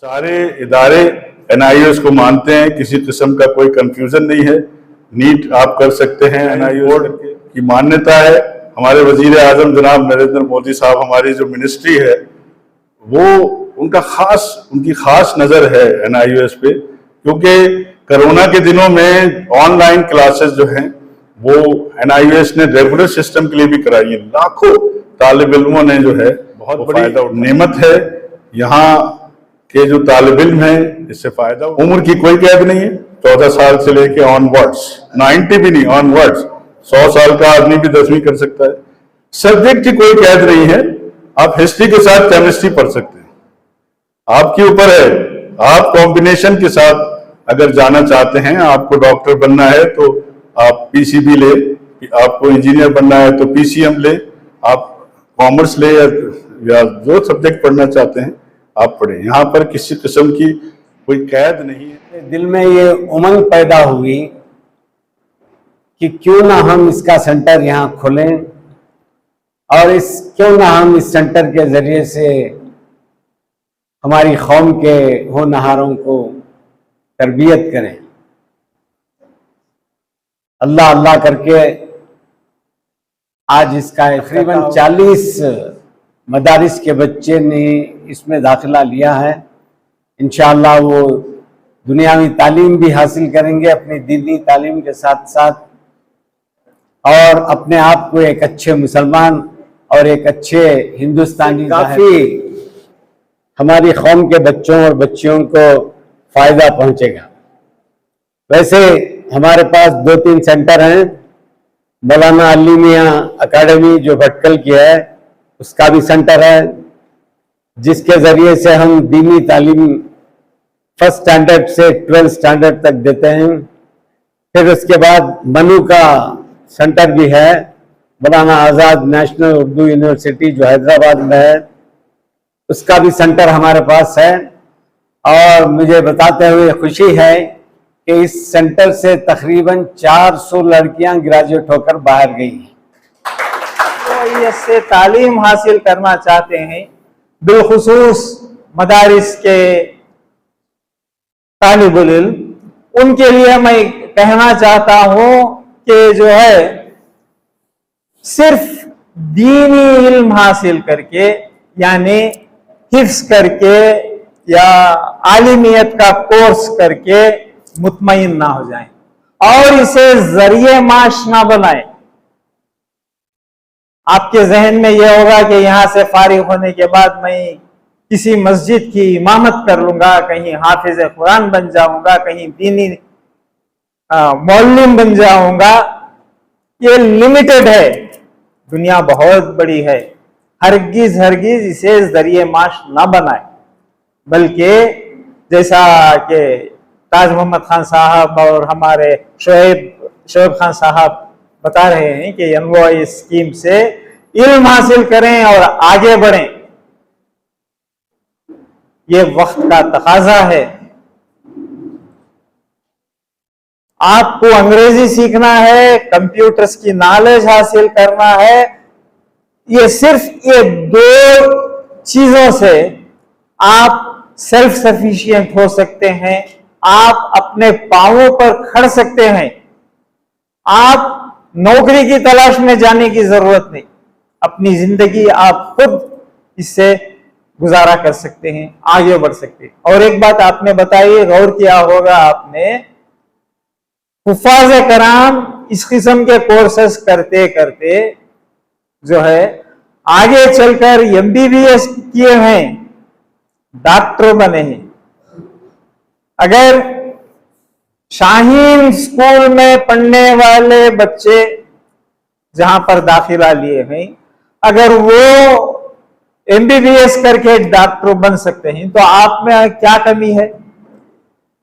सारे इदारे NIOS को मानते हैं, किसी किस्म का कोई कंफ्यूजन नहीं है। नीट आप कर सकते हैं, NIOS बोर्ड की मान्यता है। हमारे वजीर आजम जनाब नरेंद्र मोदी साहब, हमारी जो मिनिस्ट्री है वो उनकी खास नजर है NIOS पे, क्योंकि कोरोना के दिनों में ऑनलाइन क्लासेस जो हैं वो NIOS ने रेगुलर सिस्टम के लिए भी कराई है। लाखों तालिब इल्मों ने जो है बहुत बड़ी नेमत है। यहाँ के जो तालिब इल्म हैं इससे फायदा, उम्र की कोई कैद नहीं है, 14 साल से लेके ऑनवर्ड्स, 90 भी नहीं, ऑनवर्ड्स 100 साल का आदमी भी 10वीं कर सकता है। सब्जेक्ट की कोई कैद नहीं है। आप हिस्ट्री के साथ केमिस्ट्री पढ़ सकते हैं, आपके ऊपर है। आप कॉम्बिनेशन के साथ अगर जाना चाहते हैं, आपको डॉक्टर बनना है तो आप PCB ले, आपको इंजीनियर बनना है तो PCM ले, आप कॉमर्स ले या जो सब्जेक्ट पढ़ना चाहते हैं आप पढ़ें। यहाँ पर किसी किस्म की कोई कैद नहीं है। दिल में ये उमंग पैदा हुई कि क्यों ना हम इसका सेंटर यहाँ खोलें और क्यों ना हम इस सेंटर के जरिए से हमारी कौम के होनहारों को तरबियत करें। अल्लाह अल्लाह करके आज इसका तकरीबन 40 मदारिस के बच्चे ने इसमें दाखिला लिया है। इंशाअल्लाह वो दुनियावी तालीम भी हासिल करेंगे अपनी दीनी तालीम के साथ साथ, और अपने आप को एक अच्छे मुसलमान और एक अच्छे हिंदुस्तानी, काफ़ी हमारी कौम के बच्चों और बच्चियों को फ़ायदा पहुंचेगा। वैसे हमारे पास 2-3 सेंटर हैं। मौलाना अली मियां अकेडमी जो भटकल की है उसका भी सेंटर है, जिसके ज़रिए से हम दीनी तालीम 1st स्टैंडर्ड से 12th स्टैंडर्ड तक देते हैं। फिर उसके बाद मनु का सेंटर भी है, मौलाना आज़ाद नेशनल उर्दू यूनिवर्सिटी जो हैदराबाद में है, उसका भी सेंटर हमारे पास है। और मुझे बताते हुए खुशी है कि इस सेंटर से तकरीबन 400 लड़कियां ग्रेजुएट होकर बाहर गई हैं। तो इससे तालीम हासिल करना चाहते हैं, बिलखुसूस मदारिस के तालिबुल इल्म, उनके लिए मैं कहना चाहता हूं कि जो है सिर्फ दीनी इल्म हासिल करके, यानी हिफ्स करके या आलिमियत का कोर्स करके मुतमईन ना हो जाएं और इसे जरिए माश ना बनाएं। आपके जहन में यह होगा कि यहां से फारिग होने के बाद मैं किसी मस्जिद की इमामत कर लूंगा, कहीं हाफिज कुरान बन जाऊंगा, कहीं दीनी मौलम बन जाऊंगा। ये लिमिटेड है, दुनिया बहुत बड़ी है। हरगिज हरगिज इसे जरिए माश ना बनाए, बल्कि जैसा कि ताज मोहम्मद खान साहब और हमारे शोएब खान साहब बता रहे हैं कि एनवॉय स्कीम से इल्म हासिल करें और आगे बढ़ें। ये वक्त का तकाजा है। आपको अंग्रेजी सीखना है, कंप्यूटर्स की नॉलेज हासिल करना है। ये सिर्फ ये 2 चीजों से आप सेल्फ सफिशिएंट हो सकते हैं, आप अपने पांवों पर खड़ सकते हैं। आप नौकरी की तलाश में जाने की जरूरत नहीं, अपनी जिंदगी आप खुद इससे गुजारा कर सकते हैं, आगे बढ़ सकते हैं। और एक बात आपने बताई, गौर किया होगा आपने, हुफ़ाज़ कराम इस किस्म के कोर्सेस करते करते जो है आगे चलकर MBBS किए हैं, डॉक्टर बने हैं। अगर शाहीन स्कूल में पढ़ने वाले बच्चे जहां पर दाखिला लिए हैं, अगर वो MBBS करके डॉक्टर बन सकते हैं, तो आप में क्या कमी है?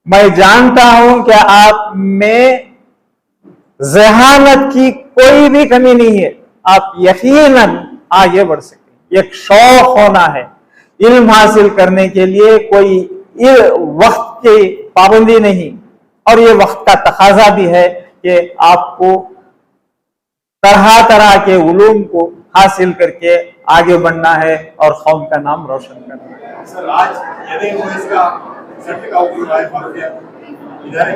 मैं जानता हूं कि आप में ज़हानत की कोई भी कमी नहीं है, आप यकीनन आगे बढ़ सकते हैं। एक शौक होना है इल्म हासिल करने के लिए, कोई वक्त की पाबंदी नहीं, और ये वक्त का तकाजा भी है कि आपको तरह तरह के उलूम को हासिल करके आगे बढ़ना है और कौम का नाम रोशन करना है। सर आज NIOS का सेंटर का उपयोग आए इधर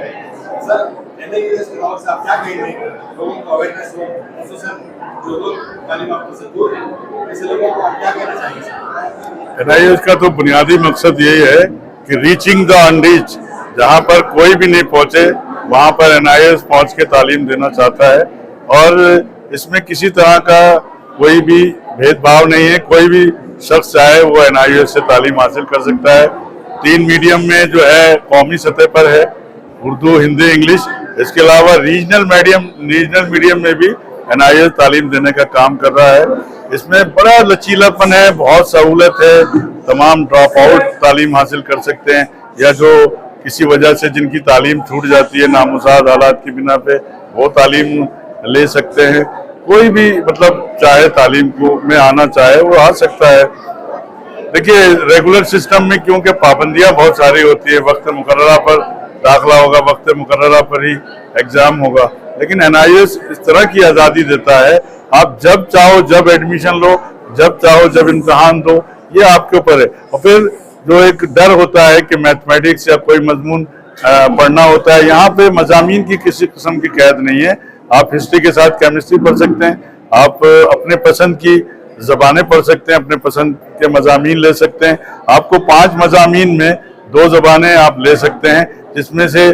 सर NIOS के नाम से आप क्या कहेंगे लोगों को अवेयरनेस हो सोशल जो लोग तालीम आपको से दूर हैं ऐसे लोगों को आप क्या कहना चाहेंगे? NIOS का तो बुनियादी मकसद यही है कि रीचिंग द अनरीच, जहाँ पर कोई भी नहीं पहुंचे वहाँ पर NIOS पहुंच के तालीम देना चाहता है। और इसमें किसी तरह का कोई भी भेदभाव नहीं है, कोई भी शख्स चाहे वो NIOS से तालीम हासिल कर सकता है। 3 मीडियम में जो है कौमी सतह पर है, उर्दू, हिंदी, इंग्लिश। इसके अलावा रीजनल मीडियम में भी NIOS तालीम देने का काम कर रहा है। इसमें बड़ा लचीलापन है, बहुत सहूलत है, तमाम ड्रॉप आउट तालीम हासिल कर सकते हैं, या जो किसी वजह से जिनकी तालीम छूट जाती है नामुसाद हालात की बिना पे, वो तालीम ले सकते हैं। कोई भी मतलब चाहे तालीम को में आना चाहे वो आ सकता है। देखिए रेगुलर सिस्टम में क्योंकि पाबंदियां बहुत सारी होती है, वक्त मुकर्ररा पर दाखिला होगा, वक्त मुकर्ररा पर ही एग्जाम होगा, लेकिन NIOS इस तरह की आज़ादी देता है, आप जब चाहो जब एडमिशन लो, जब चाहो जब इम्तहान दो, ये आपके ऊपर है। और फिर जो एक डर होता है कि मैथमेटिक्स या कोई मजमून पढ़ना होता है, यहाँ पे मजामीन की किसी किस्म की कैद नहीं है। आप हिस्ट्री के साथ केमिस्ट्री पढ़ सकते हैं, आप अपने पसंद की ज़बानें पढ़ सकते हैं, अपने पसंद के मजामीन ले सकते हैं। आपको 5 मजामीन में 2 ज़बानें आप ले सकते हैं, जिसमें से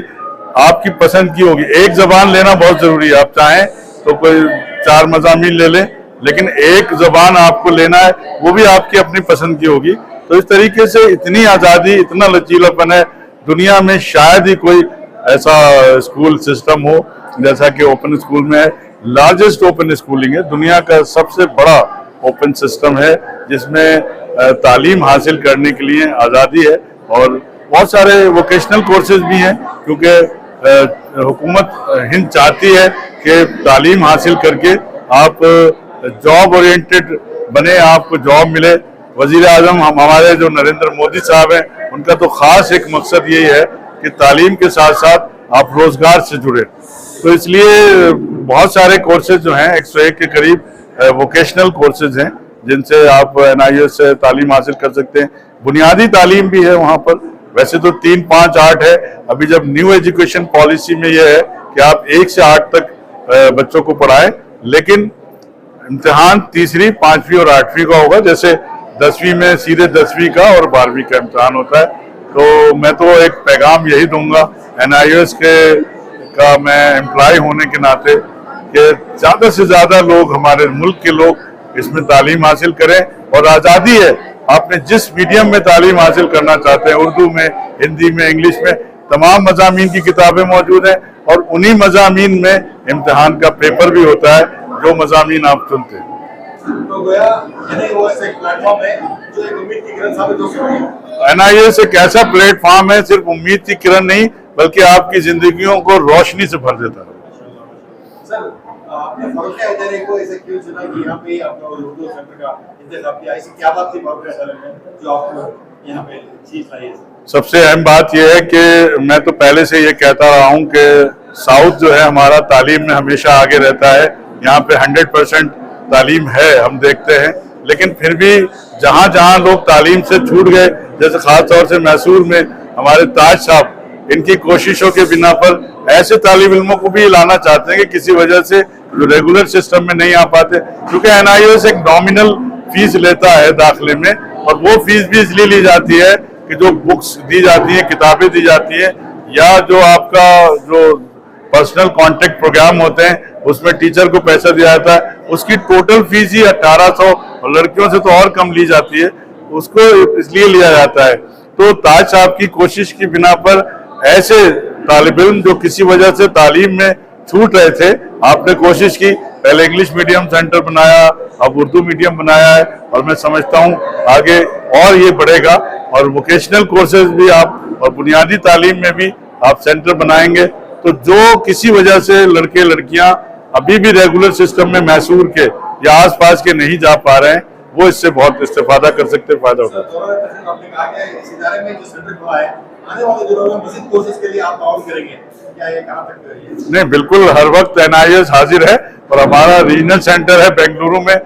आपकी पसंद की होगी। एक ज़बान लेना बहुत ज़रूरी है, आप चाहें तो कोई 4 मजामीन ले लें, लेकिन एक ज़बान आपको लेना है, वो भी आपकी अपनी पसंद की होगी। तो इस तरीके से इतनी आज़ादी, इतना लचीलापन है, दुनिया में शायद ही कोई ऐसा स्कूल सिस्टम हो जैसा कि ओपन स्कूल में है। लार्जेस्ट ओपन स्कूलिंग है, दुनिया का सबसे बड़ा ओपन सिस्टम है, जिसमें तालीम हासिल करने के लिए आज़ादी है। और बहुत सारे वोकेशनल कोर्सेज भी हैं, क्योंकि हुकूमत हिंद चाहती है कि तालीम हासिल करके आप जॉब ओरिएंटेड बने, आपको जॉब मिले। वजीर आजम हमारे जो नरेंद्र मोदी साहब हैं, उनका तो खास एक मकसद यही है कि तालीम के साथ साथ आप रोजगार से जुड़े। तो इसलिए बहुत सारे कोर्सेज जो हैं 101 के करीब वोकेशनल कोर्सेज हैं, जिनसे आप NIOS से तालीम हासिल कर सकते हैं। बुनियादी तालीम भी है वहाँ पर, वैसे तो 3, 5, 8 है। अभी जब न्यू एजुकेशन पॉलिसी में यह है कि आप 1 से 8 तक बच्चों को पढ़ाएं, लेकिन इम्तिहान 3री, 5वीं और 8वीं का होगा। जैसे 10वीं में सीधे 10वीं का और 12वीं का इम्तिहान होता है। तो मैं तो एक पैगाम यही दूंगा NIOS का मैं एम्प्लॉय होने के नाते, कि ज़्यादा से ज़्यादा लोग, हमारे मुल्क के लोग इसमें तालीम हासिल करें। और आज़ादी है, आपने जिस मीडियम में तालीम हासिल करना चाहते हैं, उर्दू में, हिंदी में, इंग्लिश में, तमाम मज़ामीन की किताबें मौजूद हैं। और उन्हीं मज़ामीन में इम्तिहान का पेपर भी होता है, जो मज़ामीन आप चुनते हैं। तो गोया NIOS एक प्लेटफॉर्म है जो एक उम्मीद की किरण साबित हो सकती है। NIOS एक ऐसा प्लेटफॉर्म है, सिर्फ उम्मीद की किरण नहीं, बल्कि आपकी जिंदगियों को रोशनी से भर देता है। सर आपने फरूखिया इदारे को ऐसे क्यों चुना कि यहाँ पे आपका उर्दू सेंटर का इंतजाम किया? ऐसी क्या बात थी फरूखिया इदारे में जो आपको यहाँ पे चीज लाई है? सबसे अहम बात यह है कि मैं तो पहले से ये कहता रहा हूँ कि साउथ जो है हमारा तालीम में हमेशा आगे रहता है। यहाँ पे 100% तालीम है, हम देखते हैं। लेकिन फिर भी जहाँ जहाँ लोग तालीम से छूट गए, जैसे खास तौर से मैसूर में हमारे ताज साहब, इनकी कोशिशों के बिना पर ऐसे तालिब इल्मों को भी लाना चाहते हैं कि किसी वजह से जो रेगुलर सिस्टम में नहीं आ पाते। क्योंकि NIOS एक नॉमिनल फीस लेता है दाखिले में, और वो फीस भी इसलिए ली जाती है कि जो बुक्स दी जाती हैं, किताबें दी जाती हैं, या जो आपका जो पर्सनल कॉन्टेक्ट प्रोग्राम होते हैं उसमें टीचर को पैसा दिया जाता है, उसकी टोटल फीस ही 1800, और लड़कियों से तो और कम ली जाती है, उसको इसलिए लिया जाता है। तो ताज साहब की कोशिश की बिना पर ऐसे तालिब इल्म जो किसी वजह से तालीम में छूट रहे थे, आपने कोशिश की, पहले इंग्लिश मीडियम सेंटर बनाया, अब उर्दू मीडियम बनाया है, और मैं समझता हूँ आगे और ये बढ़ेगा। और वोकेशनल कोर्सेज भी आप, और बुनियादी तालीम में भी आप सेंटर बनाएंगे, तो जो किसी वजह से लड़के लड़कियां अभी भी रेगुलर सिस्टम में मैसूर के या आसपास के नहीं जा पा रहे हैं, वो इससे बहुत इस्तेफादा कर सकते, फायदा उठा। आपने कहा कि इस इदारे में जो सेंटर खुला है, आने वाले दिनों में मज़ीद कोर्सेज के लिए आप ताउन करेंगे, क्या ये कहाँ तक है? नहीं, बिल्कुल हर वक्त NIOS हाजिर है, और हमारा रीजनल सेंटर है बेंगलुरु में,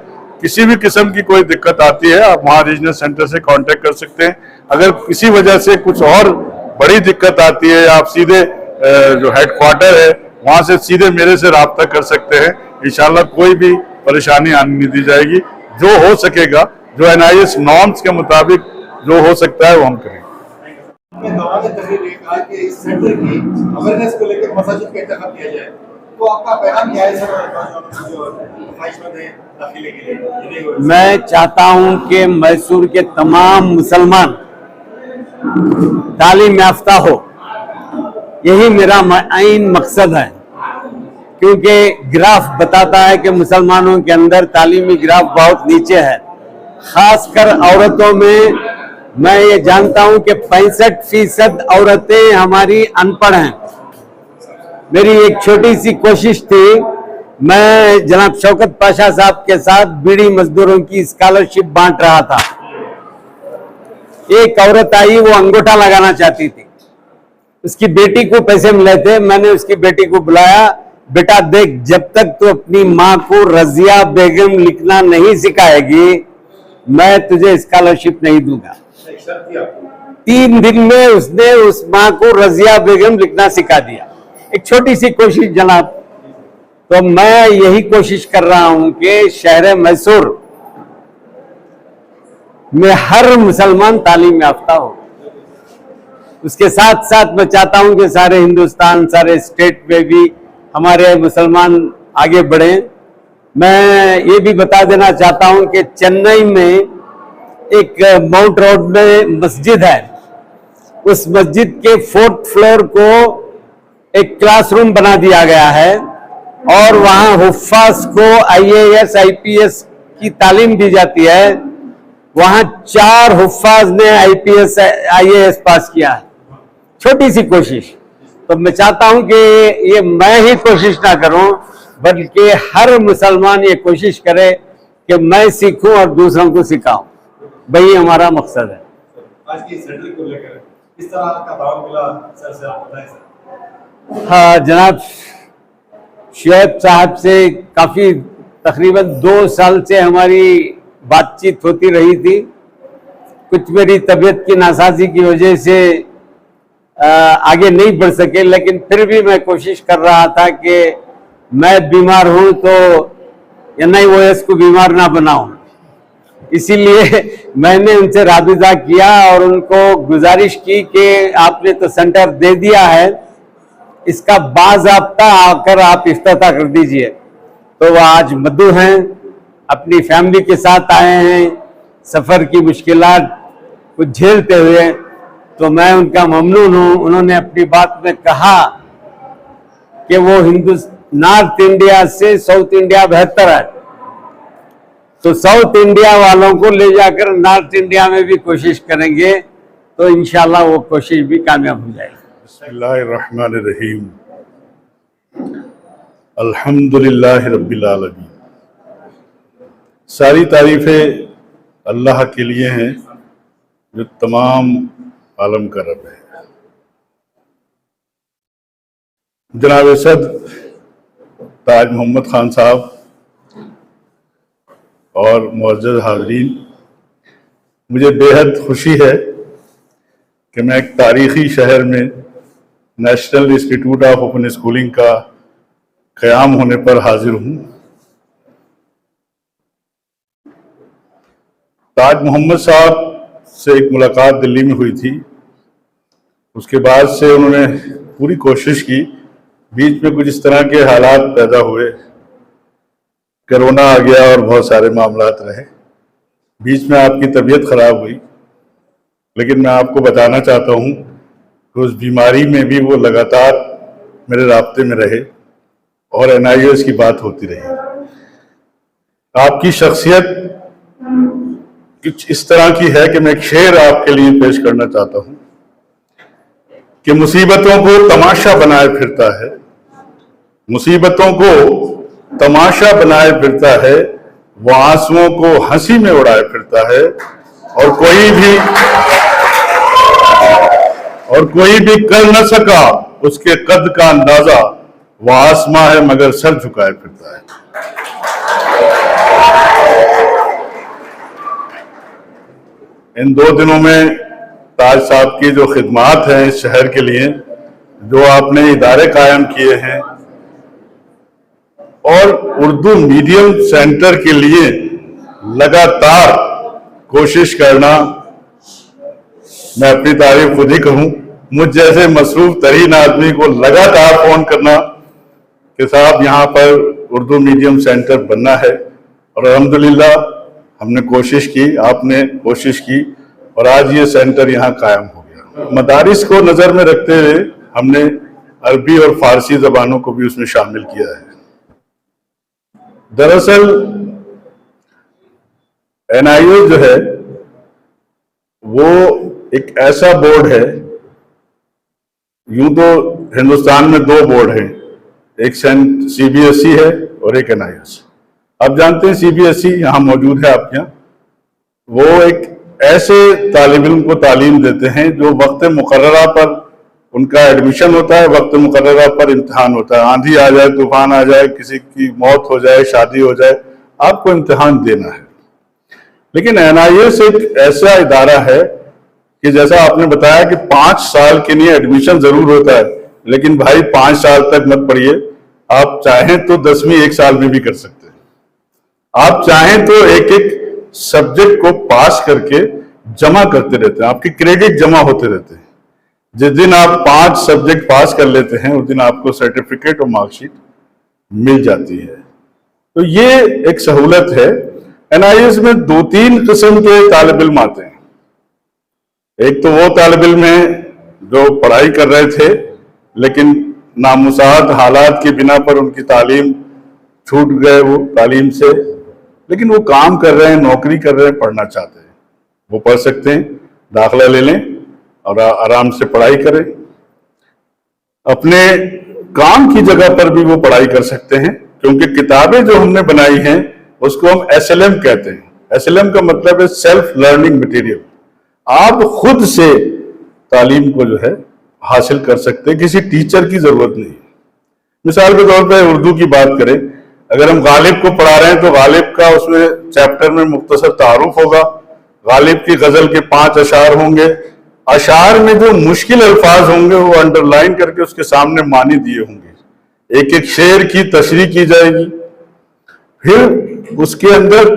किसी भी किस्म की कोई दिक्कत आती है आप वहाँ रीजनल सेंटर से कांटेक्ट कर सकते हैं। अगर किसी वजह से कुछ और बड़ी दिक्कत आती है आप सीधे जो हेडक्वार्टर है वहाँ से सीधे मेरे से राब्ता कर सकते हैं। इंशाल्लाह कोई भी परेशानी आने नहीं दी जाएगी। जो हो सकेगा, जो NIS नॉर्म्स के मुताबिक जो हो सकता है वो हम करेंगे। दौरान तकरीर ने कहा कि इस सेंटर की अवेयरनेस को लेकर मसाजिद का इंतखाब किया जाए, तो आपका पैगाम क्या है सर जो ख्वाहिशमंद है दाखिले के लिए? मैं चाहता हूं कि मैसूर के तमाम मुसलमान तालीम याफ्ता हो, यही मेरा आइन मकसद है। क्योंकि ग्राफ बताता है कि मुसलमानों के अंदर तालीमी ग्राफ बहुत नीचे है, खासकर औरतों में। मैं ये जानता हूं कि 65% औरतें हमारी अनपढ़ हैं। मेरी एक छोटी सी कोशिश थी, मैं जनाब शौकत पाशा साहब के साथ बीड़ी मजदूरों की स्कॉलरशिप बांट रहा था। एक औरत आई, वो अंगूठा लगाना चाहती थी, उसकी बेटी को पैसे मिले थे। मैंने उसकी बेटी को बुलाया, बेटा देख, जब तक तू अपनी माँ को रजिया बेगम लिखना नहीं सिखाएगी मैं तुझे स्कॉलरशिप नहीं दूंगा। 3 दिन में उसने उस माँ को रजिया बेगम लिखना सिखा दिया। एक छोटी सी कोशिश जनाब। तो मैं यही कोशिश कर रहा हूं कि शहर मैसूर में हर मुसलमान तालीम याफ्ता हो। उसके साथ साथ मैं चाहता हूं कि सारे हिंदुस्तान, सारे स्टेट में भी हमारे मुसलमान आगे बढ़े। मैं ये भी बता देना चाहता हूं कि चेन्नई में एक माउंट रोड में मस्जिद है, उस मस्जिद के 4th फ्लोर को एक क्लासरूम बना दिया गया है और वहां हुफ्फाज को IAS IPS की तालीम दी जाती है। वहां 4 हुफ्फाज ने IPS IAS पास किया है। छोटी सी कोशिश। तो मैं चाहता हूं कि ये मैं ही कोशिश ना करूं, बल्कि हर मुसलमान ये कोशिश करे कि मैं सीखूं और दूसरों को सिखाऊं। वही हमारा मकसद है। आज की सेंटर को लेकर इस तरह का दावा मिला सर से, आप बताएं सर। हाँ जनाब, शुएब साहब से काफी तकरीबन 2 साल से हमारी बातचीत होती रही थी। कुछ मेरी तबीयत की नासाजी की वजह से आगे नहीं बढ़ सके, लेकिन फिर भी मैं कोशिश कर रहा था कि मैं बीमार हूं तो NIOS को बीमार ना बनाऊं। इसीलिए मैंने उनसे राबिता किया और उनको गुजारिश की कि आपने तो सेंटर दे दिया है, इसका बाज़ाब्ता आकर आप इफ्तिताह कर दीजिए। तो वह आज मद्दू हैं, अपनी फैमिली के साथ आए हैं, सफ़र की मुश्किलात को झेलते हुए। तो मैं उनका ममनून हूँ। उन्होंने अपनी बात में कहा कि वो नॉर्थ इंडिया से साउथ इंडिया बेहतर है, तो साउथ इंडिया वालों को ले जाकर नॉर्थ इंडिया में भी कोशिश करेंगे, तो इंशाल्लाह वो कोशिश भी कामयाब हो जाएगी। बिस्मिल्लाहिर्रहमानिर्रहीम। अल्हम्दुलिल्लाहि रब्बिल आलमीन। सारी तारीफें अल्लाह के लिए हैं जो तमाम आलम का रब है। जनाब सद ताज मोहम्मद खान साहब और मुअज़्ज़ज़ हाज़रीन, मुझे बेहद खुशी है कि मैं एक तारीख़ी शहर में national institute of open schooling का क़याम होने पर हाजिर हूँ। ताज मोहम्मद साहब से एक मुलाकात दिल्ली में हुई थी। उसके बाद से उन्होंने पूरी कोशिश की। बीच में कुछ इस तरह के हालात पैदा हुए, कोरोना आ गया और बहुत सारे मामलात रहे। बीच में आपकी तबीयत ख़राब हुई, लेकिन मैं आपको बताना चाहता हूँ कि उस बीमारी में भी वो लगातार मेरे राब्ते में रहे और NIOS की बात होती रही। आपकी शख्सियत कुछ इस तरह की है कि मैं एक शेर आपके लिए पेश करना चाहता हूँ कि मुसीबतों को तमाशा बनाए फिरता है, मुसीबतों को तमाशा बनाए फिरता है, वो आंसुओं को हंसी में उड़ाए फिरता है, और कोई भी कर न सका उसके कद का अंदाजा, वो आसमां है मगर सर झुकाए फिरता है। इन 2 दिनों में ताज साहब की जो खिदमात हैं इस शहर के लिए, जो आपने इदारे कायम किए हैं और उर्दू मीडियम सेंटर के लिए लगातार कोशिश करना, मैं अपनी तारीफ खुद ही कहूं, मुझ जैसे मसरूफ तरीन आदमी को लगातार फोन करना कि साहब यहाँ पर उर्दू मीडियम सेंटर बनना है, और अल्हम्दुलिल्लाह हमने कोशिश की, आपने कोशिश की, और आज ये सेंटर यहाँ कायम हो गया। मदारिस को नजर में रखते हुए हमने अरबी और फारसी जबानों को भी उसमें शामिल किया है। दरअसल NIOS जो है वो एक ऐसा बोर्ड है, यूं तो हिंदुस्तान में 2 बोर्ड हैं, एक CBSE है और एक NIOS। आप जानते हैं CBSE यहाँ मौजूद है आपके यहाँ, वो एक ऐसे तालिब इल्म को तालीम देते हैं जो वक्त मुकर्ररा पर उनका एडमिशन होता है, वक्त मुकर्ररा पर इम्तिहान होता है। आंधी आ जाए, तूफान आ जाए, किसी की मौत हो जाए, शादी हो जाए, आपको इम्तिहान देना है। लेकिन NIOS एक ऐसा इदारा है कि जैसा आपने बताया कि 5 साल के लिए एडमिशन जरूर होता है, लेकिन भाई 5 साल तक मत पढ़िए, आप चाहें तो 10वीं 1 साल में भी कर सकते हैं। आप चाहें तो एक एक सब्जेक्ट को पास करके जमा करते रहते हैं, आपके क्रेडिट जमा होते रहते हैं। जिस दिन आप 5 सब्जेक्ट पास कर लेते हैं उस दिन आपको सर्टिफिकेट और मार्कशीट मिल जाती है। तो ये एक सहूलत है। NIOS में 2-3 किस्म के तालिब इल्म आते हैं। एक तो वो तालिब इल्म हैं जो पढ़ाई कर रहे थे लेकिन नामुसाद हालात की बिना पर उनकी तालीम छूट गए, वो तालीम से, लेकिन वो काम कर रहे हैं, नौकरी कर रहे हैं, पढ़ना चाहते हैं, वो पढ़ सकते हैं, दाखिला ले लें और आराम से पढ़ाई करें। अपने काम की जगह पर भी वो पढ़ाई कर सकते हैं, क्योंकि किताबें जो हमने बनाई हैं उसको हम SLM कहते हैं। SLM का मतलब है सेल्फ लर्निंग मटेरियल। आप खुद से तालीम को जो है हासिल कर सकते हैं, किसी टीचर की जरूरत नहीं। मिसाल के तौर पर उर्दू की बात करें, अगर हम गालिब को पढ़ा रहे हैं तो गालिब का उसमें चैप्टर में मुख्तसर तारुफ होगा, गालिब की गजल के 5 अशार होंगे, अशार में जो मुश्किल अल्फाज होंगे वो अंडरलाइन करके उसके सामने मानी दिए होंगे, एक एक शेर की तशरीह की जाएगी। फिर उसके अंदर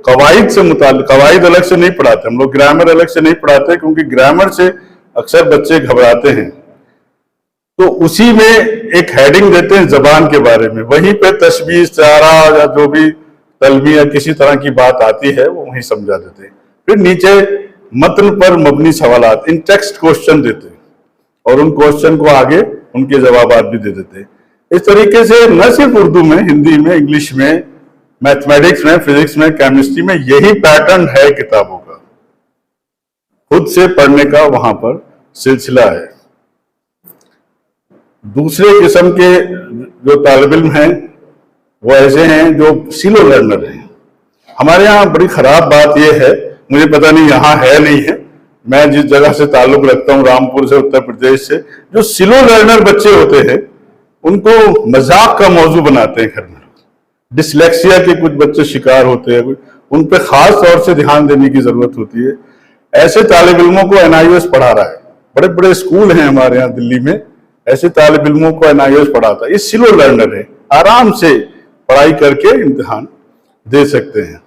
कवायद से मुताल्लिक, कवायद अलग से नहीं पढ़ाते हम लोग, ग्रामर अलग से नहीं पढ़ाते, क्योंकि ग्रामर से अक्सर बच्चे घबराते हैं। तो उसी में एक हेडिंग देते हैं जबान के बारे में, वहीं पे तशबीह, इस्तिआरा या जो भी तलमी या किसी तरह की बात आती है वो वहीं समझा देते हैं। फिर नीचे मतन पर मबनी सवालात, इन टेक्स्ट क्वेश्चन देते हैं और उन क्वेश्चन को आगे उनके जवाब भी दे देते हैं। इस तरीके से न सिर्फ उर्दू में, हिंदी में, इंग्लिश में, मैथमेटिक्स में, फिजिक्स में, केमिस्ट्री में यही पैटर्न है किताबों का। खुद से पढ़ने का वहां पर सिलसिला है। दूसरे किस्म के जो तालिब इल्म हैं वो ऐसे हैं जो सिलो लर्नर हैं। हमारे यहाँ बड़ी खराब बात यह है, मुझे पता नहीं यहाँ है नहीं है, मैं जिस जगह से ताल्लुक रखता हूँ रामपुर से, उत्तर प्रदेश से, जो सिलो लर्नर बच्चे होते हैं उनको मजाक का मौजू बनाते हैं घर में। डिसलेक्सिया के कुछ बच्चे शिकार होते हैं, उन पे खास तौर से ध्यान देने की जरूरत होती है। ऐसे तालिब इल्मों को NIOS पढ़ा रहा है, बड़े बड़े स्कूल हैं हमारे यहाँ दिल्ली में, ऐसे तालिब इल्मों को NIOS पढ़ाता है। ये सिलो लर्नर है, आराम से पढ़ाई करके इम्तिहान दे सकते हैं।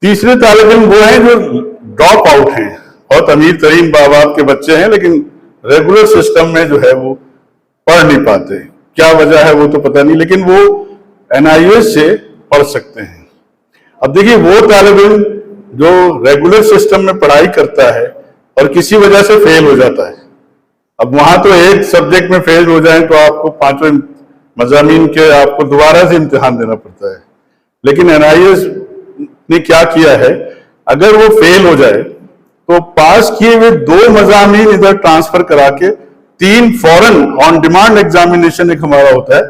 तीसरे तालिब इल्म वो हैं जो ड्रॉप आउट हैं, बहुत अमीर तरीन बाप के बच्चे हैं लेकिन रेगुलर सिस्टम में जो है वो पढ़ नहीं पाते। क्या वजह है वो तो पता नहीं, लेकिन वो NIOS से पढ़ सकते हैं। अब देखिए, वो तालिब इल्म जो रेगुलर सिस्टम में पढ़ाई करता है और किसी वजह से फेल हो जाता है, अब वहां तो एक सब्जेक्ट में फेल हो जाए तो आपको 5 मज़ामीन के आपको दोबारा से इम्तिहान देना पड़ता है। लेकिन NIOS ने क्या किया है, अगर वो फेल हो जाए तो पास किए हुए 2 मज़ामीन इधर ट्रांसफर करा के 3 फौरन ऑन डिमांड एग्जामिनेशन एक हमारा होता है,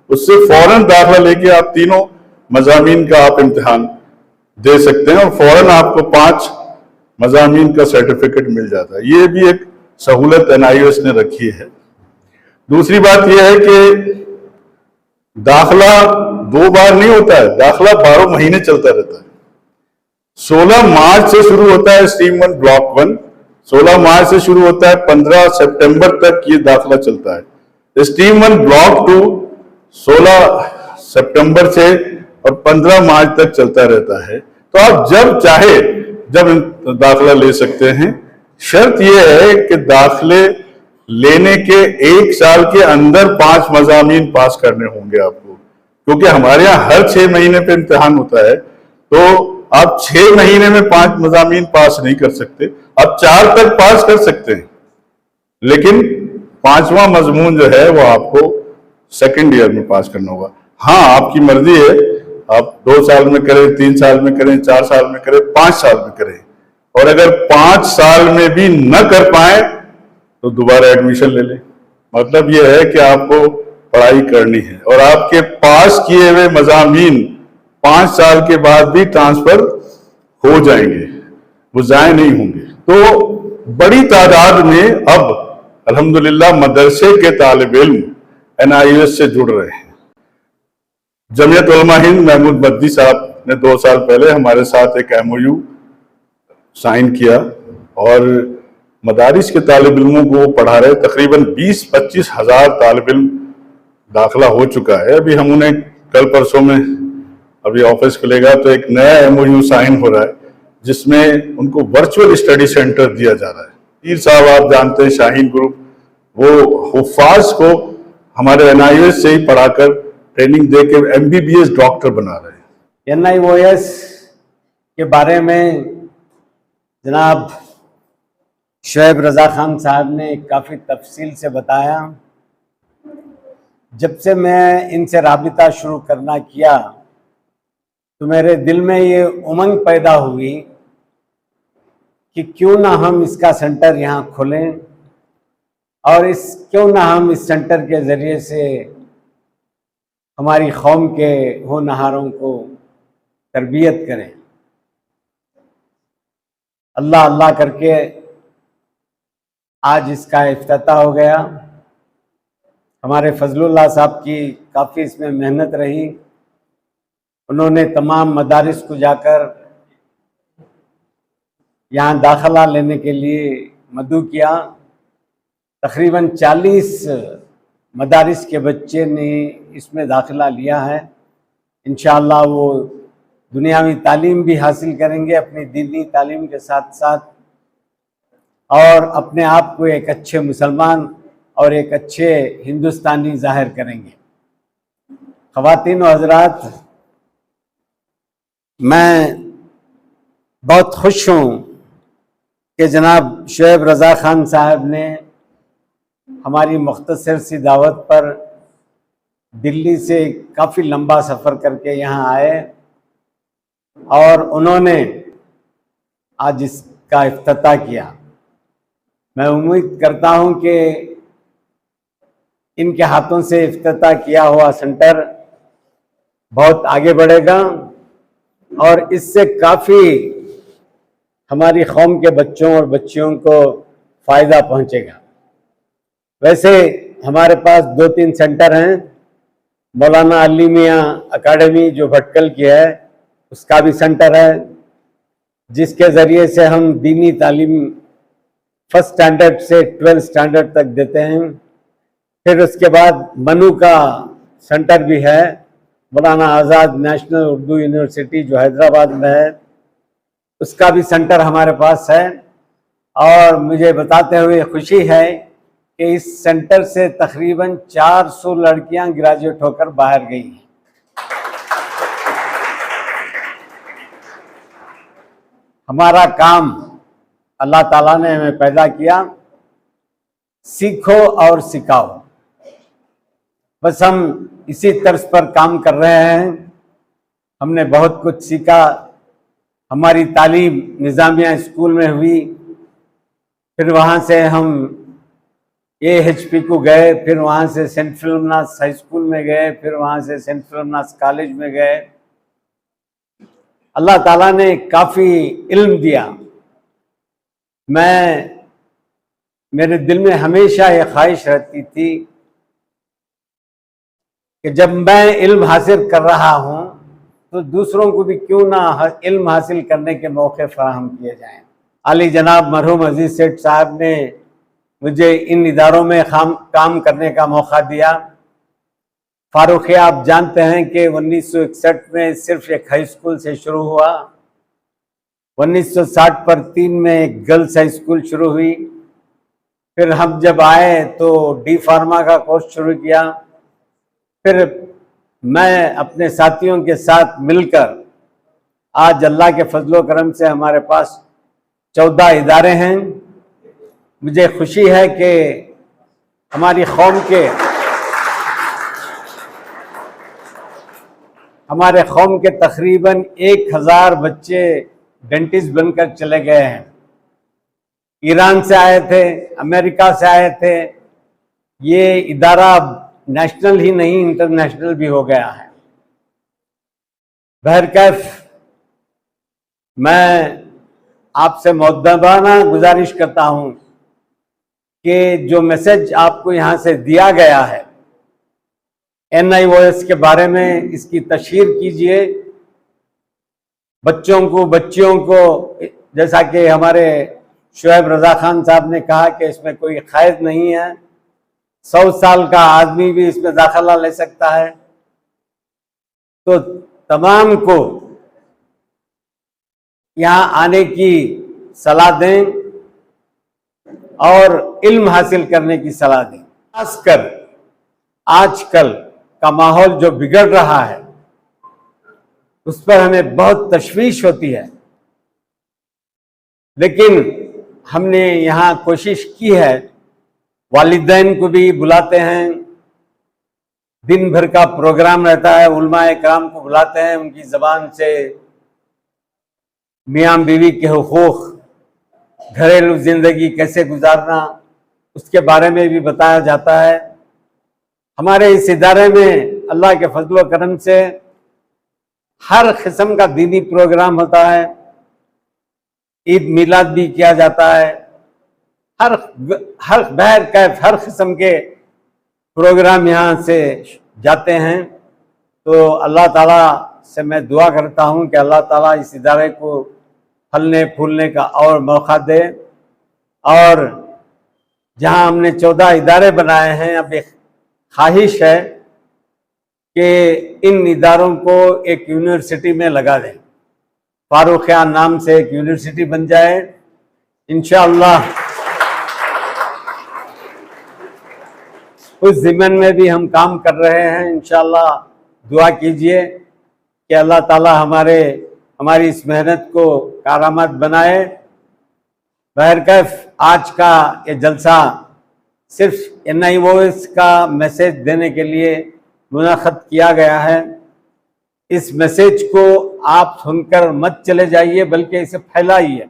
उससे फौरन दाखिला लेके आप 3 मज़ामीन का आप इम्तिहान दे सकते हैं और फौरन आपको 5 मज़ामीन का सर्टिफिकेट मिल जाता है। ये भी एक सहूलत NIOS ने रखी है। दूसरी बात यह है कि दाखिला 2 बार नहीं होता है, दाखिला 12 महीने चलता रहता है। 16 मार्च से शुरू होता है स्ट्रीम 1 ब्लॉक 1, 16 मार्च से शुरू होता है, 15 सितंबर तक ये दाखिला चलता है। स्ट्रीम 1 ब्लॉक 2 16 सितंबर से और 15 मार्च तक चलता रहता है। तो आप जब चाहे जब दाखिला ले सकते हैं। शर्त यह है कि दाखिले लेने के 1 साल के अंदर 5 मज़ामीन पास करने होंगे आपको, क्योंकि हमारे यहाँ हर 6 महीने पे इम्तिहान होता है। तो आप 6 महीने में 5 मज़ामीन पास नहीं कर सकते। आप 4 तक पास कर सकते हैं, लेकिन 5वां मजमून जो है वो आपको सेकंड ईयर में पास करना होगा। हाँ, आपकी मर्जी है, आप 2 साल में करें, 3 साल में करें, 4 साल में करें, 5 साल में करें। और अगर 5 साल में भी न कर पाए तो दोबारा एडमिशन ले लें। मतलब यह है कि आपको पढ़ाई करनी है और आपके पास किए हुए मज़ामीन 5 साल के बाद भी ट्रांसफर हो जाएंगे, वो ज़ाय नहीं होंगे। तो बड़ी तादाद में अब अल्हम्दुलिल्लाह मदरसे के तालिब इल्म NIOS से जुड़ रहे हैं। जमीयत उलमा हिंद महमूद मद्दी साहब ने 2 साल पहले हमारे साथ एक MOU साइन किया और मदारिस के तालिब इल्मों को वो पढ़ा रहे। तकरीबन 20-25 हज़ार तालिब इल्म दाखिला हो चुका है। अभी हम उन्हें कल परसों में अभी ऑफिस खुलेगा तो एक नया MOU साइन हो रहा है, जिसमें उनको वर्चुअल स्टडी सेंटर दिया जा रहा है। पीर साहब आप जानते हैं, शाहीन ग्रुप, वो हुफ़ाज को हमारे NIOS से ही पढ़ाकर ट्रेनिंग देकर MBBS डॉक्टर बना रहे हैं। NIOS के बारे में जनाब शुएब रज़ा खान साहब ने काफ़ी तफसील से बताया। जब से मैं इनसे राबिता शुरू करना किया तो मेरे दिल में ये उमंग पैदा हुई कि क्यों ना हम इसका सेंटर यहाँ खोलें और क्यों ना हम इस सेंटर के ज़रिए से हमारी कौम के होनहारों को तरबियत करें। अल्लाह अल्लाह करके आज इसका इफ्तिताह हो गया। हमारे फजलुल्लाह साहब की काफ़ी इसमें मेहनत रही। उन्होंने तमाम मदारिस को जाकर यहाँ दाखिला लेने के लिए मदऊ किया। तकरीबन 40 मदारिस के बच्चे ने इसमें दाखिला लिया है। इंशाअल्लाह वो दुनियावी तालीम भी हासिल करेंगे अपनी दीनी तालीम के साथ साथ, और अपने आप को एक अच्छे मुसलमान और एक अच्छे हिंदुस्तानी जाहिर करेंगे। ख़वातीन व हज़रात, मैं बहुत खुश हूँ कि जनाब शुएब रज़ा खान साहब ने हमारी मुख्तसर सी दावत पर दिल्ली से काफ़ी लंबा सफ़र करके यहाँ आए और उन्होंने आज इसका इफ्तिताह किया। मैं उम्मीद करता हूँ कि इनके हाथों से इफ्तिताह किया हुआ सेंटर बहुत आगे बढ़ेगा और इससे काफ़ी हमारी कौम के बच्चों और बच्चियों को फ़ायदा पहुँचेगा। वैसे हमारे पास 2-3 सेंटर हैं। मौलाना अली मियाँ अकाडमी जो भटकल की है, उसका भी सेंटर है, जिसके ज़रिए से हम दीनी तालीम 1st स्टैंडर्ड से 12th स्टैंडर्ड तक देते हैं। फिर उसके बाद मनु का सेंटर भी है, मौलाना आज़ाद नेशनल उर्दू यूनिवर्सिटी जो हैदराबाद में है, उसका भी सेंटर हमारे पास है। और मुझे बताते हुए खुशी है कि इस सेंटर से तकरीबन 400 लड़कियां ग्रेजुएट होकर बाहर गई हैं। हमारा काम अल्लाह ताला ने हमें पैदा किया, सीखो और सिखाओ। बस हम इसी तर्ज पर काम कर रहे हैं। हमने बहुत कुछ सीखा। हमारी तालीम निज़ामिया स्कूल में हुई, फिर वहाँ से हम AHP को गए, फिर वहाँ से सेंट फिलोमिनास हाई स्कूल में गए, फिर वहाँ से सेंट फिलोमिनास कॉलेज में गए। अल्लाह ताला ने काफ़ी इल्म दिया। मेरे दिल में हमेशा ये ख्वाहिश रहती थी कि जब मैं इल्म हासिल कर रहा हूँ तो दूसरों को भी क्यों ना इल्म हासिल करने के मौके फराहम किए जाएं। आली जनाब मरहूम अजीज सेठ साहब ने मुझे इन इदारों में काम करने का मौका दिया। फारूखिया आप जानते हैं कि 1961 में सिर्फ एक हाई स्कूल से शुरू हुआ, 1960 पर 3 में एक गर्ल्स हाई स्कूल शुरू हुई, फिर हम जब आए तो डी फार्मा का कोर्स शुरू किया, फिर मैं अपने साथियों के साथ मिलकर आज अल्लाह के फजलो करम से हमारे पास 14 इदारे हैं। मुझे खुशी है कि हमारी कौम के तकरीबन 1000 बच्चे डेंटिस्ट बनकर चले गए हैं। ईरान से आए थे, अमेरिका से आए थे। ये इदारा नेशनल ही नहीं इंटरनेशनल भी हो गया है। बहरकैफ मैं आपसे मुअद्दबाना गुजारिश करता हूं कि जो मैसेज आपको यहां से दिया गया है NIOS के बारे में, इसकी तशहीर कीजिए। बच्चों को, बच्चियों को, जैसा कि हमारे शुएब रजा खान साहब ने कहा कि इसमें कोई क़ैद नहीं है, 100 साल का आदमी भी इसमें दाखिला ले सकता है। तो तमाम को यहाँ आने की सलाह दें और इल्म हासिल करने की सलाह दें। खासकर आजकल का माहौल जो बिगड़ रहा है उस पर हमें बहुत तशवीश होती है, लेकिन हमने यहाँ कोशिश की है, वालिदैन को भी बुलाते हैं, दिन भर का प्रोग्राम रहता है, उलमाए कराम को बुलाते हैं, उनकी ज़बान से मियाँ बीवी के हुकूक, घरेलू ज़िंदगी कैसे गुजारना, उसके बारे में भी बताया जाता है। हमारे इस इदारे में अल्लाह के फजल व करम से हर किस्म का दीनी प्रोग्राम होता है। ईद मिलाद भी किया जाता है। हर बहरकैफ हर किस्म के प्रोग्राम यहाँ से जाते हैं। तो अल्लाह ताला से मैं दुआ करता हूँ कि अल्लाह ताला इस इदारे को फलने फूलने का और मौका दे। और जहाँ हमने 14 इदारे बनाए हैं, अब एक ख्वाहिश है कि इन इदारों को एक यूनिवर्सिटी में लगा दें, फारूखिया नाम से एक यूनिवर्सिटी बन जाए। इंशाअल्लाह उस ज़िम्मन में भी हम काम कर रहे हैं। इंशाअल्लाह दुआ कीजिए कि अल्लाह ताला हमारी इस मेहनत को कारामद बनाए। बहरकैफ आज का ये जलसा सिर्फ NIOS का मैसेज देने के लिए मुनाक़द किया गया है। इस मैसेज को आप सुनकर मत चले जाइए, बल्कि इसे फैलाइए।